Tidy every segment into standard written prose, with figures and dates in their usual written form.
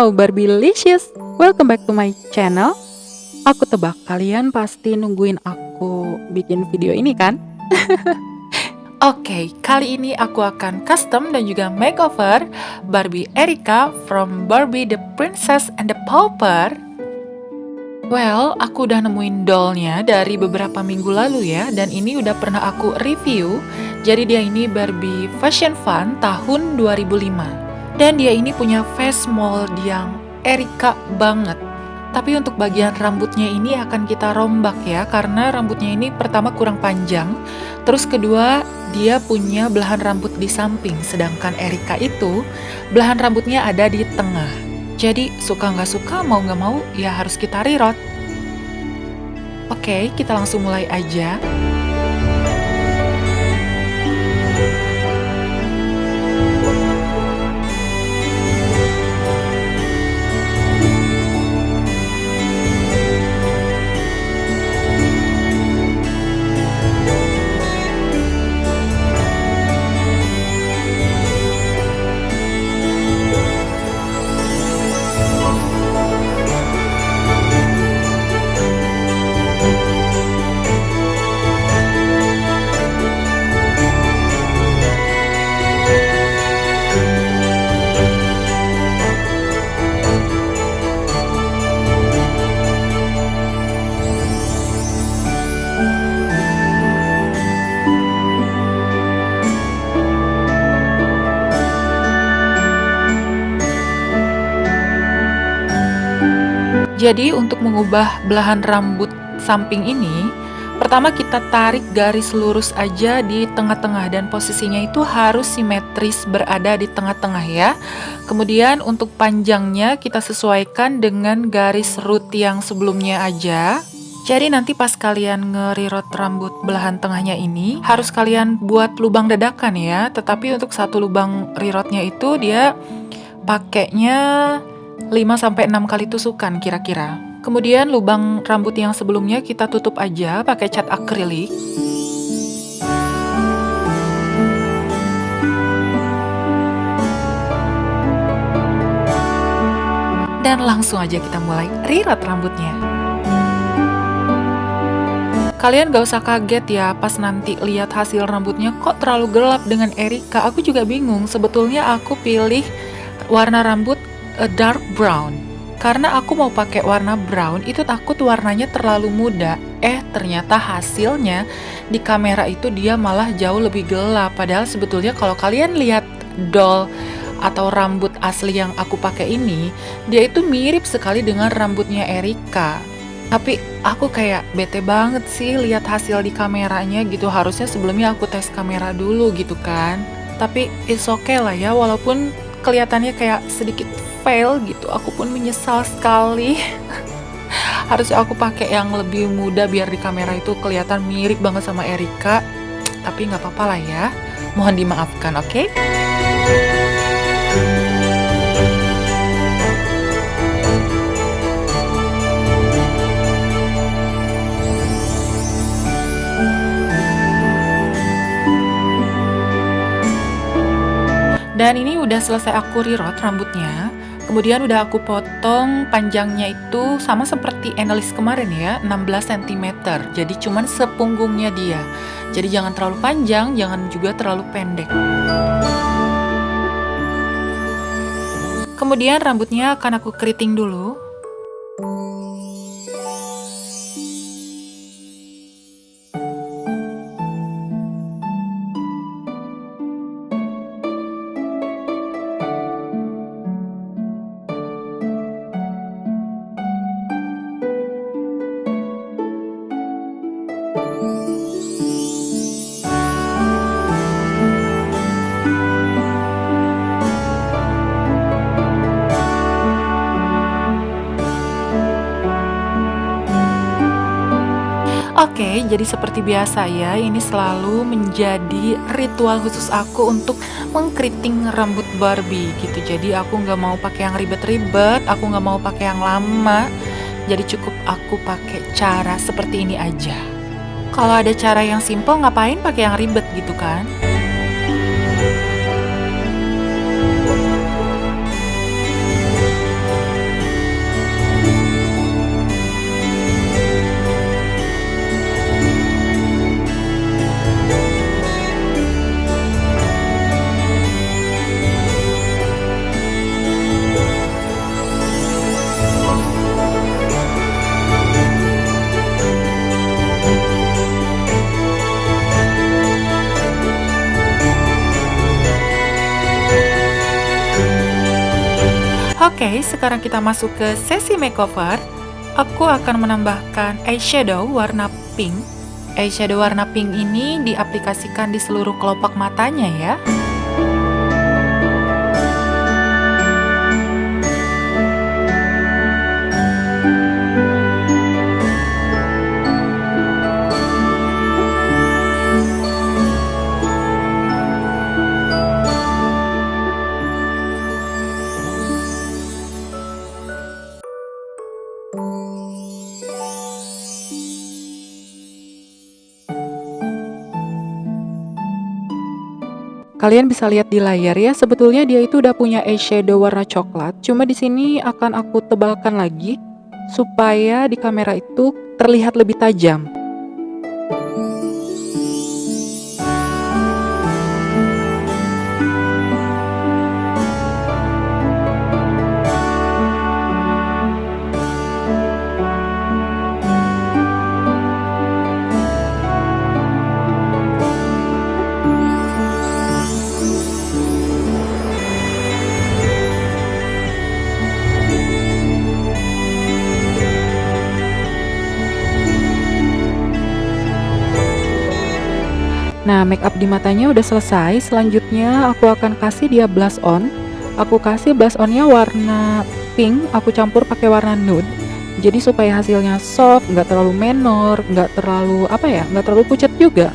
Halo Barbilicious, welcome back to my channel. Aku tebak kalian pasti nungguin aku bikin video ini kan? Oke, kali ini aku akan custom dan juga makeover Barbie Erika from Barbie the Princess and the Pauper. Well, aku udah nemuin dollnya dari beberapa minggu lalu ya, dan ini udah pernah aku review. Jadi dia ini Barbie Fashion Fun tahun 2005. Dan dia ini punya face mold yang Erika banget. Tapi untuk bagian rambutnya ini akan kita rombak ya, karena rambutnya ini pertama kurang panjang, terus kedua dia punya belahan rambut di samping, sedangkan Erika itu belahan rambutnya ada di tengah. Jadi suka nggak suka, mau nggak mau ya harus kita rerot. Oke, kita langsung mulai aja. Jadi untuk mengubah belahan rambut samping ini, pertama kita tarik garis lurus aja di tengah-tengah dan posisinya itu harus simetris berada di tengah-tengah ya. Kemudian untuk panjangnya kita sesuaikan dengan garis root yang sebelumnya aja. Jadi nanti pas kalian ngerirot rambut belahan tengahnya ini, harus kalian buat lubang dadakan ya. Tetapi untuk satu lubang rirotnya itu dia pakainya 5-6 kali tusukan kira-kira. Kemudian lubang rambut yang sebelumnya kita tutup aja pakai cat akrilik. Dan langsung aja kita mulai rirot rambutnya. Kalian gak usah kaget ya pas nanti lihat hasil rambutnya kok terlalu gelap dengan Erika. Aku juga bingung, sebetulnya aku pilih warna rambut dark brown karena aku mau pakai warna brown itu takut warnanya terlalu muda. Ternyata hasilnya di kamera itu dia malah jauh lebih gelap, padahal sebetulnya kalau kalian lihat doll atau rambut asli yang aku pakai ini, dia itu mirip sekali dengan rambutnya Erika. Tapi aku kayak bete banget sih lihat hasil di kameranya gitu. Harusnya sebelumnya aku tes kamera dulu gitu kan. Tapi it's okay lah ya, walaupun kelihatannya kayak sedikit fail gitu, aku pun menyesal sekali. Harusnya aku pakai yang lebih muda biar di kamera itu kelihatan mirip banget sama Erika. Tapi nggak apa-apa lah ya, mohon dimaafkan, oke? Dan ini udah selesai aku rirot rambutnya. Kemudian udah aku potong panjangnya itu sama seperti Annelies kemarin ya, 16 cm. Jadi cuman sepunggungnya dia. Jadi jangan terlalu panjang, jangan juga terlalu pendek. Kemudian rambutnya akan aku keriting dulu. Oke, jadi seperti biasa ya, ini selalu menjadi ritual khusus aku untuk mengkeriting rambut Barbie gitu. Jadi aku nggak mau pakai yang ribet-ribet, aku nggak mau pakai yang lama. Jadi cukup aku pakai cara seperti ini aja. Kalau ada cara yang simple, ngapain pakai yang ribet gitu kan? Oke, sekarang kita masuk ke sesi makeover. Aku akan menambahkan eyeshadow warna pink. Eyeshadow warna pink ini diaplikasikan di seluruh kelopak matanya ya. Kalian bisa lihat di layar ya, sebetulnya dia itu udah punya eyeshadow warna coklat. Cuma di sini akan aku tebalkan lagi supaya di kamera itu terlihat lebih tajam. Nah, make up di matanya udah selesai. Selanjutnya aku akan kasih dia blush on. Aku kasih blush onnya warna pink, aku campur pakai warna nude. Jadi supaya hasilnya soft, nggak terlalu menor, nggak terlalu nggak terlalu pucat juga.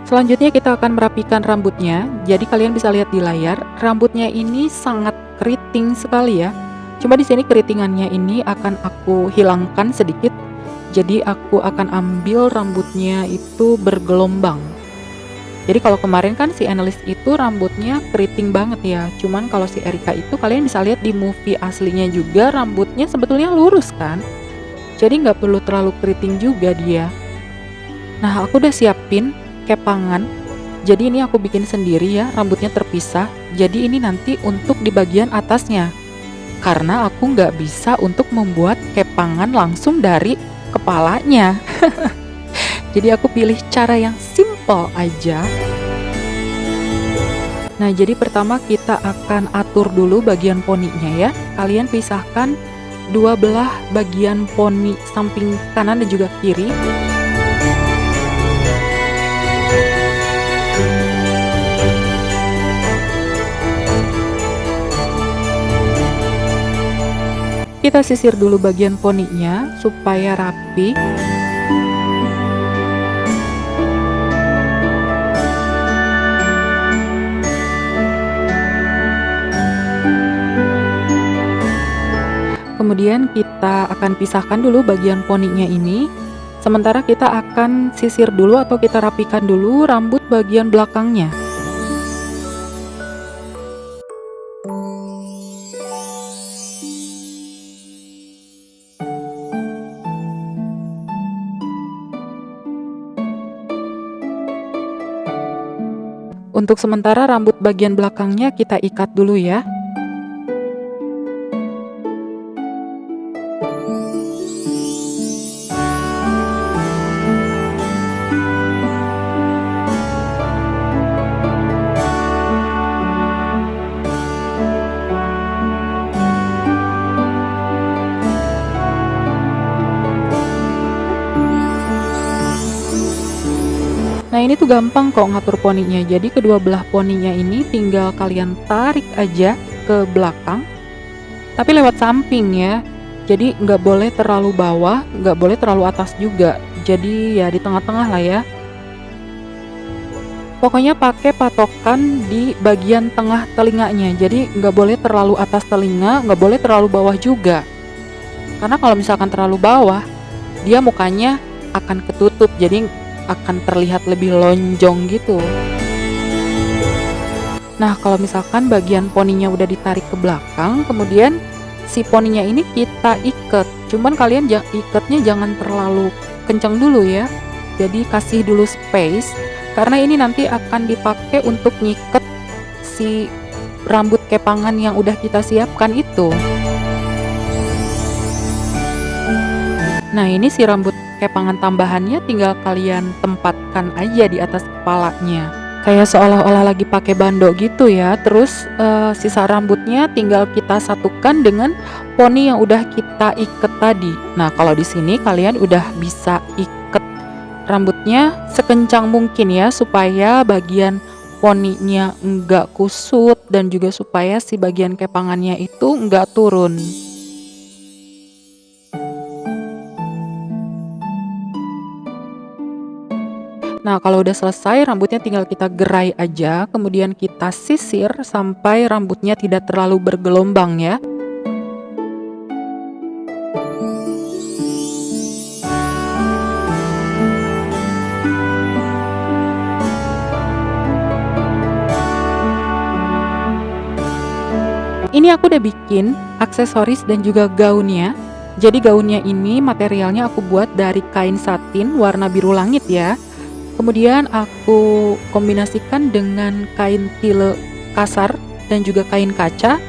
Selanjutnya kita akan merapikan rambutnya. Jadi kalian bisa lihat di layar, rambutnya ini sangat keriting sekali ya. Cuma di sini keritingannya ini akan aku hilangkan sedikit. Jadi aku akan ambil rambutnya itu bergelombang. Jadi kalau kemarin kan si Annelies itu rambutnya keriting banget ya. Cuman kalau si Erika itu kalian bisa lihat di movie aslinya juga rambutnya sebetulnya lurus kan. Jadi nggak perlu terlalu keriting juga dia. Nah, aku udah siapin kepangan. Jadi ini aku bikin sendiri ya, rambutnya terpisah. Jadi ini nanti untuk di bagian atasnya. Karena aku nggak bisa untuk membuat kepangan langsung dari kepalanya. Jadi aku pilih cara yang simple aja. Nah, jadi pertama kita akan atur dulu bagian poninya ya. Kalian pisahkan dua belah bagian poni samping kanan dan juga kiri. Kita sisir dulu bagian poninya supaya rapi. Kemudian kita akan pisahkan dulu bagian poninya ini. Sementara kita akan sisir dulu atau kita rapikan dulu rambut bagian belakangnya. Untuk sementara rambut bagian belakangnya kita ikat dulu ya. Nah, ini tuh gampang kok ngatur poninya. Jadi kedua belah poninya ini tinggal kalian tarik aja ke belakang, tapi lewat samping ya. Jadi nggak boleh terlalu bawah, nggak boleh terlalu atas juga. Jadi ya di tengah-tengah lah ya. Pokoknya pakai patokan di bagian tengah telinganya. Jadi nggak boleh terlalu atas telinga, nggak boleh terlalu bawah juga. Karena kalau misalkan terlalu bawah, dia mukanya akan ketutup. Jadi akan terlihat lebih lonjong gitu. Nah, kalau misalkan bagian poninya udah ditarik ke belakang, kemudian si poninya ini kita ikat. Cuman kalian ikatnya jangan terlalu kencang dulu ya. Jadi kasih dulu space karena ini nanti akan dipakai untuk ngikat si rambut kepangan yang udah kita siapkan itu. Nah, ini si rambut kepangan tambahannya tinggal kalian tempatkan aja di atas kepalanya. Kayak seolah-olah lagi pakai bando gitu ya. Terus sisa rambutnya tinggal kita satukan dengan poni yang udah kita ikat tadi. Nah, kalau di sini kalian udah bisa ikat rambutnya sekencang mungkin ya supaya bagian poninya enggak kusut dan juga supaya si bagian kepangannya itu enggak turun. Nah, kalau udah selesai, rambutnya tinggal kita gerai aja, kemudian kita sisir sampai rambutnya tidak terlalu bergelombang ya. Ini aku udah bikin aksesoris dan juga gaunnya. Jadi gaunnya ini materialnya aku buat dari kain satin warna biru langit ya. Kemudian aku kombinasikan dengan kain tile kasar dan juga kain kaca.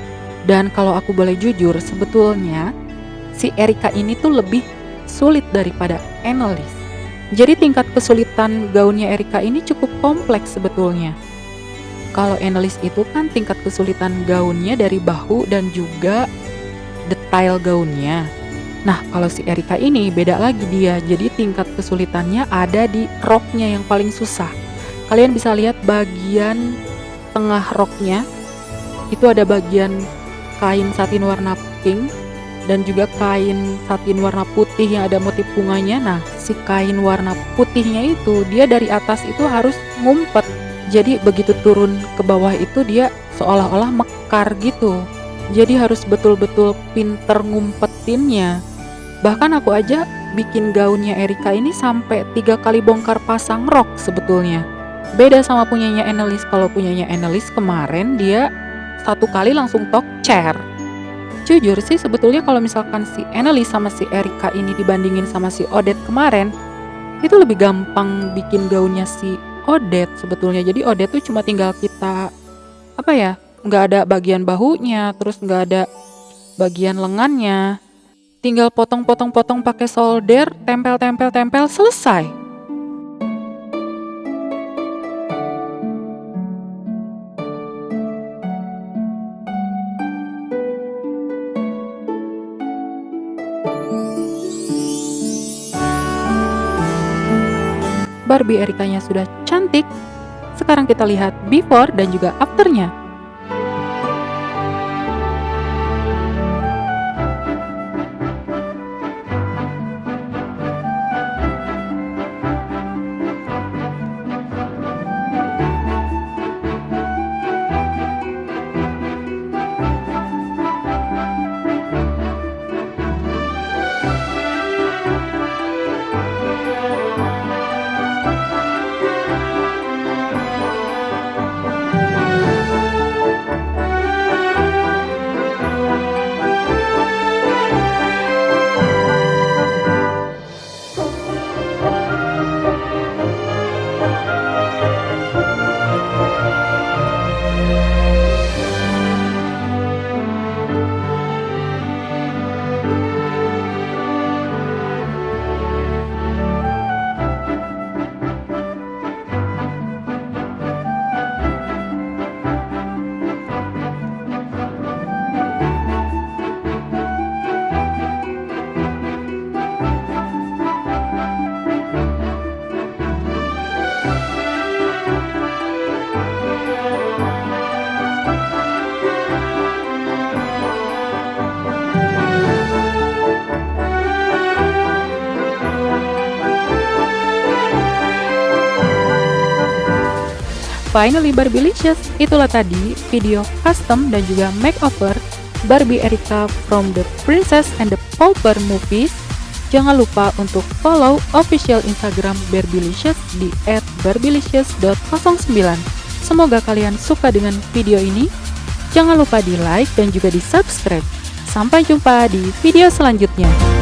Dan kalau aku boleh jujur, sebetulnya si Erika ini tuh lebih sulit daripada Annelies. Jadi tingkat kesulitan gaunnya Erika ini cukup kompleks sebetulnya. Kalau Annelies itu kan tingkat kesulitan gaunnya dari bahu dan juga detail gaunnya. Nah, kalau si Erika ini beda lagi dia. Jadi tingkat kesulitannya ada di roknya yang paling susah. Kalian bisa lihat bagian tengah roknya. Itu ada bagian kain satin warna pink dan juga kain satin warna putih yang ada motif bunganya. Nah, si kain warna putihnya itu dia dari atas itu harus ngumpet. Jadi begitu turun ke bawah itu dia seolah-olah mekar gitu. Jadi harus betul-betul pinter ngumpetinnya. Bahkan aku aja bikin gaunnya Erika ini sampai 3 kali bongkar pasang rok sebetulnya. Beda sama punyanya Annelies. Kalau punyanya Annelies kemarin dia 1 kali langsung talk chair. Jujur sih sebetulnya kalau misalkan si Annelies sama si Erika ini dibandingin sama si Odette kemarin, itu lebih gampang bikin gaunnya si Odette sebetulnya. Jadi Odette tuh cuma tinggal kita nggak ada bagian bahunya, terus nggak ada bagian lengannya. Tinggal potong-potong-potong pakai solder, tempel-tempel-tempel, selesai. Barbie Erikanya sudah cantik. Sekarang kita lihat before dan juga afternya. Finally Barbilicious, itulah tadi video custom dan juga makeover Barbie Erika from the Princess and the Pauper movies. Jangan lupa untuk follow official Instagram Barbilicious di @barbilicious.09. Semoga kalian suka dengan video ini. Jangan lupa di like dan juga di subscribe. Sampai jumpa di video selanjutnya.